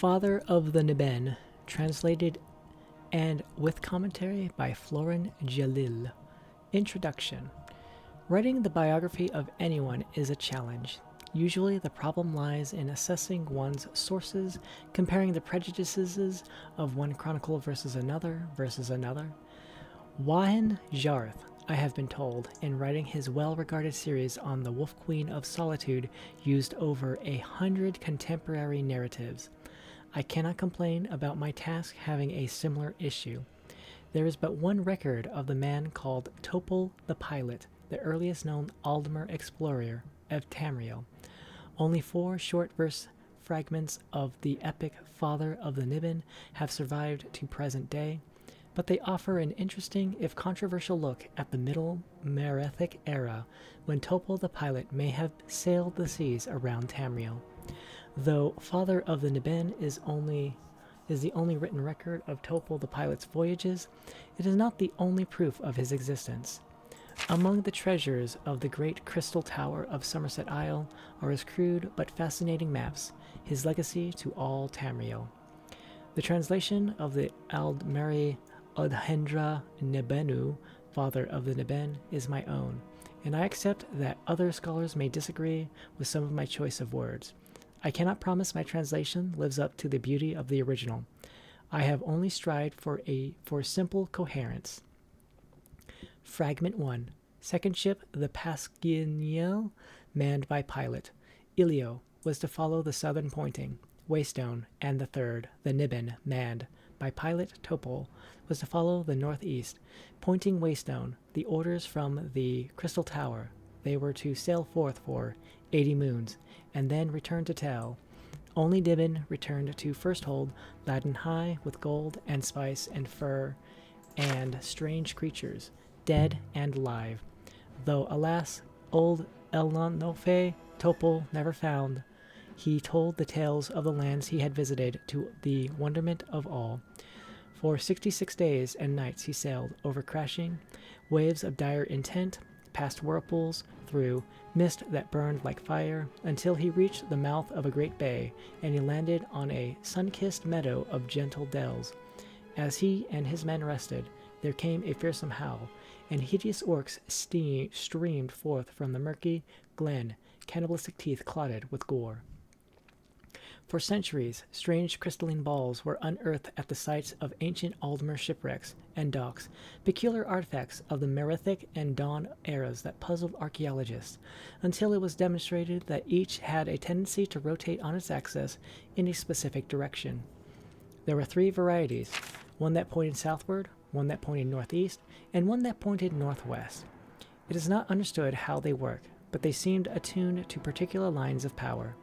Father of the Niben, translated and with commentary by Florin Jalil. Introduction. Writing the biography of anyone is a challenge. Usually the problem lies in assessing one's sources, comparing the prejudices of one chronicle versus another. Wahan Jarth, I have been told, in writing his well-regarded series on the Wolf Queen of Solitude, used over 100 contemporary narratives. I cannot complain about my task having a similar issue. There is but one record of the man called Topol the Pilot, the earliest known Aldmer explorer of Tamriel. Only 4 short verse fragments of the epic Father of the Niben have survived to present day, but they offer an interesting, if controversial, look at the Middle Merethic era, when Topol the Pilot may have sailed the seas around Tamriel. Though Father of the Niben is the only written record of Topol the Pilot's voyages, it is not the only proof of his existence. Among the treasures of the great crystal tower of Somerset Isle are his crude but fascinating maps, his legacy to all Tamriel. The translation of the Aldmeri Odhendra Nebenu, Father of the Niben, is my own, and I accept that other scholars may disagree with some of my choice of words. I cannot promise my translation lives up to the beauty of the original. I have only strived for simple coherence. Fragment 1. Second ship, the Pasquiniel, manned by pilot. Ilio was to follow the southern pointing. Waystone, and the third, the Niben, manned by pilot Topol, was to follow the northeast, pointing Waystone. The orders from the Crystal Tower. They were to sail forth for 80 moons, and then return to Tel. Only Niben returned to First Hold, laden high with gold and spice and fur and strange creatures, dead and alive, though, alas, old Elnofe Topol never found. He told the tales of the lands he had visited to the wonderment of all. For 66 days and nights he sailed over crashing waves of dire intent, past whirlpools, through mist that burned like fire, until he reached the mouth of a great bay, and he landed on a sun-kissed meadow of gentle dells. As he and his men rested, there came a fearsome howl, and hideous orcs streamed forth from the murky glen, cannibalistic teeth clotted with gore. For centuries, strange crystalline balls were unearthed at the sites of ancient Aldmer shipwrecks and docks, peculiar artifacts of the Merethic and Dawn eras that puzzled archaeologists, until it was demonstrated that each had a tendency to rotate on its axis in a specific direction. There were 3 varieties, one that pointed southward, one that pointed northeast, and one that pointed northwest. It is not understood how they work, but they seemed attuned to particular lines of power.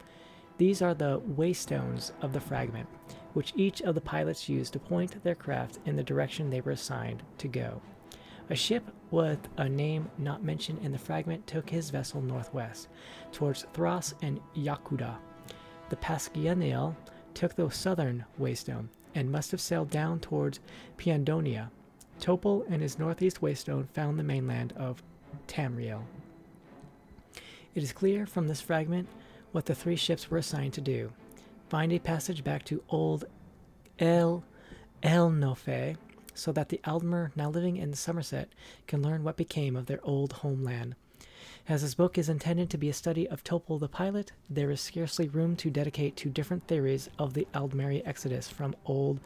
These are the waystones of the fragment, which each of the pilots used to point their craft in the direction they were assigned to go. A ship with a name not mentioned in the fragment took his vessel northwest, towards Thras and Yakuda. The Pasquianiel took the southern waystone, and must have sailed down towards Piandonia. Topol and his northeast waystone found the mainland of Tamriel. It is clear from this fragment what the 3 ships were assigned to do: find a passage back to old Elnofe, so that the Aldmer now living in Somerset can learn what became of their old homeland. As this book is intended to be a study of Topol the Pilot, there is scarcely room to dedicate 2 different theories of the Aldmeri exodus from old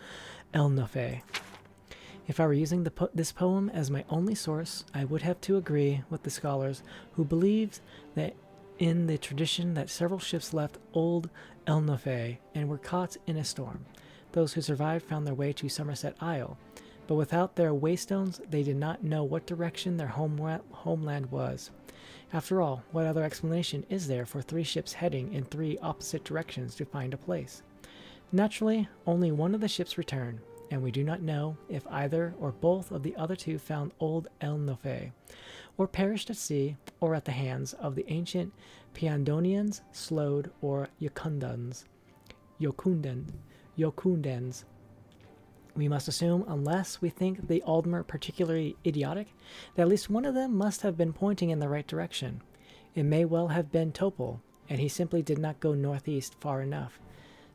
Elnofe. If I were using this poem as my only source, I would have to agree with the scholars who believe that in the tradition that several ships left old Elnofe and were caught in a storm. Those who survived found their way to Somerset Isle, but without their waystones they did not know what direction their homeland was. After all, what other explanation is there for 3 ships heading in 3 opposite directions to find a place? Naturally, only one of the ships returned, and we do not know if either or both of the other 2 found old Elnofe, or perished at sea or at the hands of the ancient Piandonians, Slode, or Yokundans. We must assume, unless we think the Aldmer particularly idiotic, that at least one of them must have been pointing in the right direction. It may well have been Topol, and he simply did not go northeast far enough.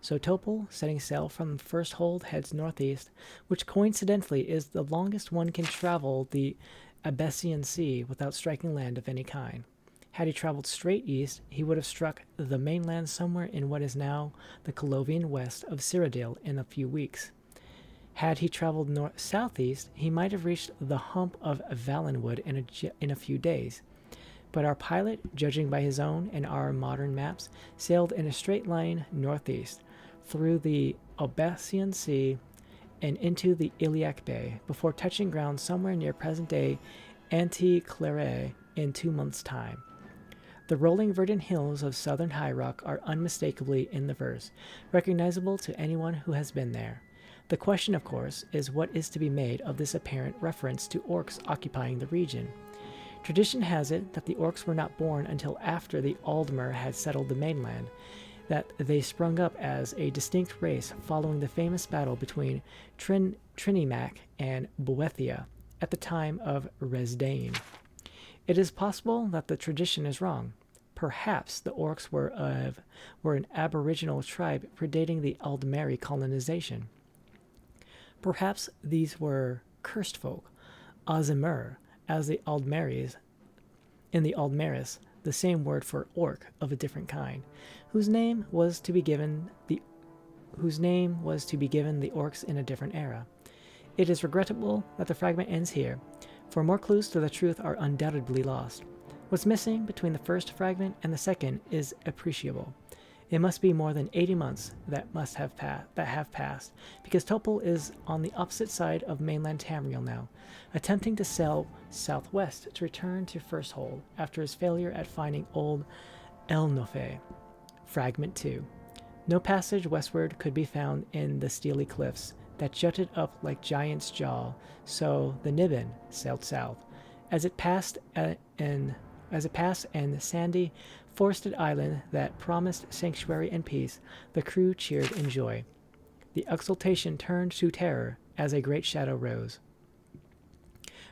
So Topol, setting sail from First Hold, heads northeast, which coincidentally is the longest one can travel the Abessian Sea without striking land of any kind. Had he traveled straight east, he would have struck the mainland somewhere in what is now the Colovian west of Cyrodiil in a few weeks. Had he traveled southeast, he might have reached the hump of Valenwood in a few days. But our pilot, judging by his own and our modern maps, sailed in a straight line northeast, through the Obessian Sea and into the Iliac Bay, before touching ground somewhere near present-day Anti-Claret in 2 months' time. The rolling verdant hills of southern High Rock are unmistakably in the verse, recognizable to anyone who has been there. The question, of course, is what is to be made of this apparent reference to orcs occupying the region. Tradition has it that the orcs were not born until after the Aldmer had settled the mainland, that they sprung up as a distinct race following the famous battle between Trinimac and Boethia at the time of Resdain. It is possible that the tradition is wrong. Perhaps the orcs were an aboriginal tribe predating the Aldmeri colonization. Perhaps these were cursed folk, Azimur, as the Aldmeris, in the Aldmeris, the same word for orc of a different kind, whose name was to be given the orcs in a different era. It is regrettable that the fragment ends here, for more clues to the truth are undoubtedly lost. What's missing between the first fragment and the second is appreciable. It must be more than 80 months that have passed, because Topol is on the opposite side of mainland Tamriel now, attempting to sail southwest to return to First Hold after his failure at finding old Elnofe. Fragment 2. No passage westward could be found in the steely cliffs that jutted up like Giant's Jaw, so the Niben sailed south. As it passed an sandy, forested island that promised sanctuary and peace, the crew cheered in joy. The exultation turned to terror as a great shadow rose.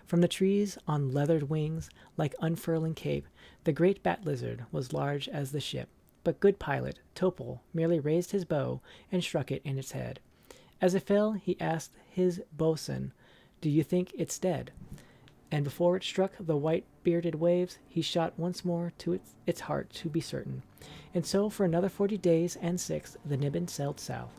From the trees, on leathered wings, like unfurling cape, the great bat lizard was large as the ship, but good pilot, Topol, merely raised his bow and struck it in its head. As it fell, he asked his boatswain, "Do you think it's dead?" And before it struck the white-bearded waves, he shot once more to its heart to be certain. And so, for another 40 days and 6, the Niben sailed south.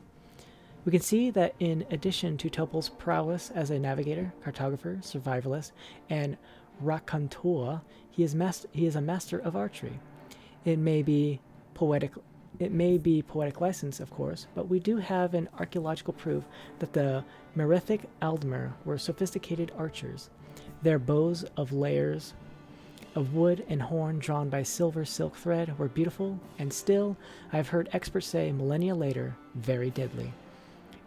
We can see that in addition to Topol's prowess as a navigator, cartographer, survivalist, and raconteur, he is a master of archery. It may be poetic license, of course, but we do have an archaeological proof that the Merethic Aldmer were sophisticated archers. Their bows of layers of wood and horn drawn by silver silk thread were beautiful, and still, I have heard experts say millennia later, very deadly.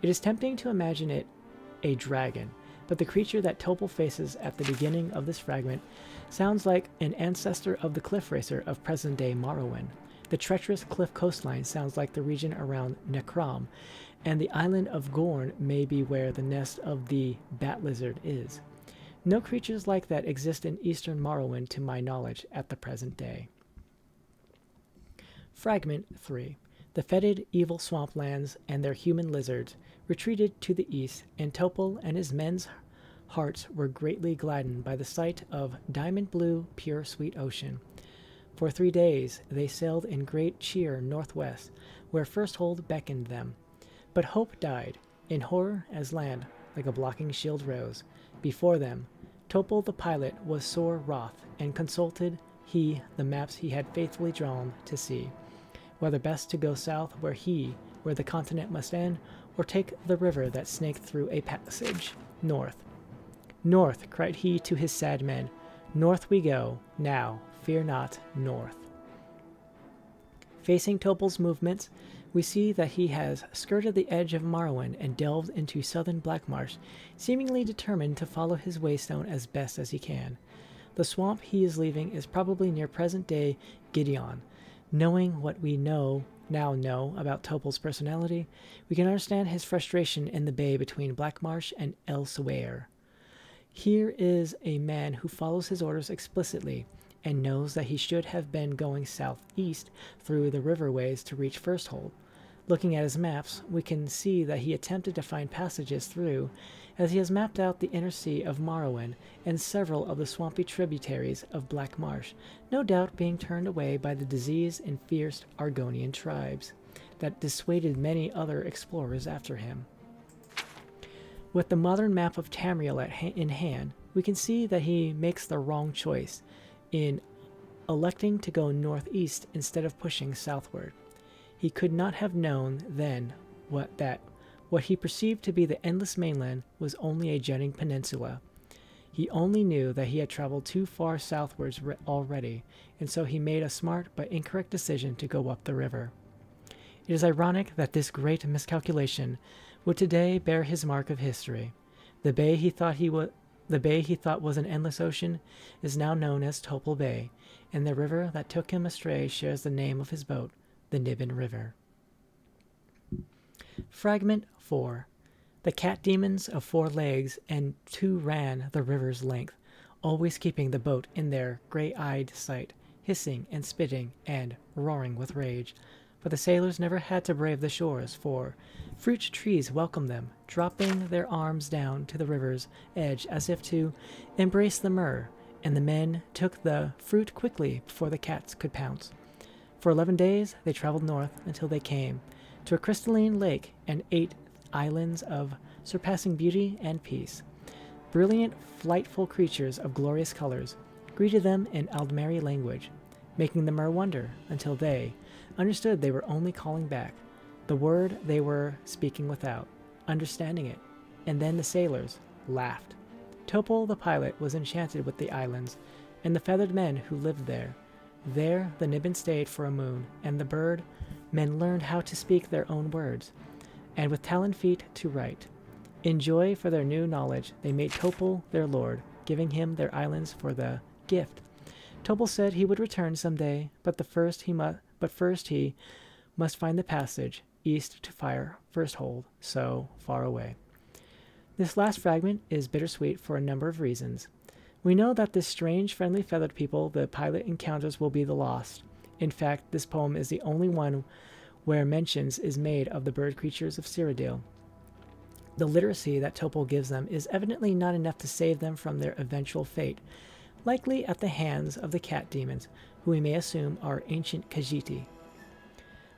It is tempting to imagine it a dragon, but the creature that Topol faces at the beginning of this fragment sounds like an ancestor of the cliff racer of present-day Morrowind. The treacherous cliff coastline sounds like the region around Necrom, and the island of Gorn may be where the nest of the bat lizard is. No creatures like that exist in eastern Morrowind to my knowledge at the present day. Fragment 3. The fetid, evil swamplands and their human lizards retreated to the east, and Topol and his men's hearts were greatly gladdened by the sight of diamond-blue, pure, sweet ocean. For 3 days they sailed in great cheer northwest, where First Hold beckoned them. But hope died, in horror as land, like a blocking shield rose. Before them, Topol the pilot was sore wroth, and consulted he the maps he had faithfully drawn to see, whether best to go south where the continent must end, or take the river that snaked through a passage, north. North, cried he to his sad men, north we go, now, fear not, north. Facing Topol's movements, we see that he has skirted the edge of Morrowind and delved into southern Blackmarsh, seemingly determined to follow his waystone as best as he can. The swamp he is leaving is probably near present-day Gideon. Knowing what we now know about Topol's personality, we can understand his frustration in the bay between Blackmarsh and elsewhere. Here is a man who follows his orders explicitly, and knows that he should have been going southeast through the riverways to reach First Hold. Looking at his maps, we can see that he attempted to find passages through, as he has mapped out the inner sea of Morrowind and several of the swampy tributaries of Black Marsh, no doubt being turned away by the diseased and fierce Argonian tribes that dissuaded many other explorers after him. With the modern map of Tamriel in hand, we can see that he makes the wrong choice in electing to go northeast instead of pushing southward. He could not have known then what he perceived to be the endless mainland was only a jutting peninsula. He only knew that he had traveled too far southwards already, and so he made a smart but incorrect decision to go up the river. It is ironic that this great miscalculation would today bear his mark of history. The bay he thought was an endless ocean is now known as Topol Bay, and the river that took him astray shares the name of his boat, the Niben River. Fragment 4. The cat demons of 4 legs and 2 ran the river's length, always keeping the boat in their gray-eyed sight, hissing and spitting and roaring with rage. But the sailors never had to brave the shores, for fruit trees welcomed them, dropping their arms down to the river's edge as if to embrace the myrrh, and the men took the fruit quickly before the cats could pounce. For 11 days they traveled north until they came to a crystalline lake and 8 islands of surpassing beauty and peace. Brilliant, flightful creatures of glorious colors greeted them in Aldmeri language, making the mer wonder until they understood they were only calling back the word they were speaking without understanding it, and then the sailors laughed. Topol the pilot was enchanted with the islands and the feathered men who lived there. There the Niben stayed for a moon, and the bird men learned how to speak their own words, and with talon feet to write. In joy for their new knowledge, they made Topol their lord, giving him their islands for the gift. Topol said he would return someday, but first he must find the passage east to Firsthold, so far away. This last fragment is bittersweet for a number of reasons. We know that this strange, friendly feathered people the pilot encounters will be the lost. In fact, this poem is the only one where mentions is made of the bird creatures of Cyrodiil. The literacy that Topol gives them is evidently not enough to save them from their eventual fate, likely at the hands of the cat demons, who we may assume are ancient Khajiit.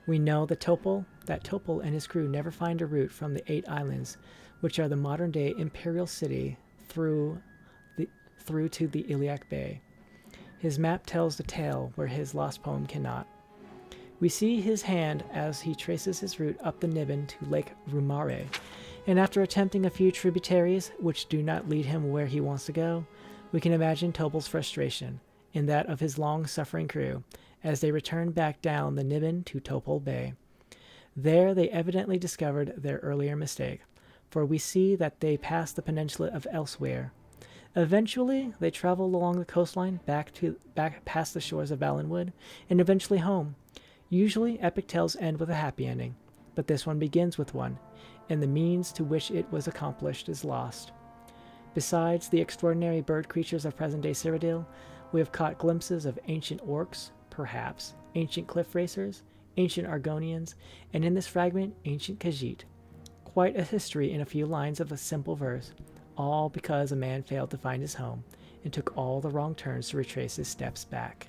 We know that Topol and his crew never find a route from the 8 islands, which are the modern-day imperial city, through to the Iliac Bay. His map tells the tale where his lost poem cannot. We see his hand as he traces his route up the Niben to Lake Rumare, and after attempting a few tributaries which do not lead him where he wants to go, we can imagine Topol's frustration, and that of his long-suffering crew, as they return back down the Niben to Topol Bay. There they evidently discovered their earlier mistake, for we see that they passed the peninsula of Elsewhere. Eventually, they travel along the coastline back past the shores of Valenwood, and eventually home. Usually, epic tales end with a happy ending, but this one begins with one, and the means to which it was accomplished is lost. Besides the extraordinary bird creatures of present-day Cyrodiil, we have caught glimpses of ancient orcs, perhaps, ancient cliff racers, ancient Argonians, and in this fragment, ancient Khajiit. Quite a history in a few lines of a simple verse, all because a man failed to find his home and took all the wrong turns to retrace his steps back.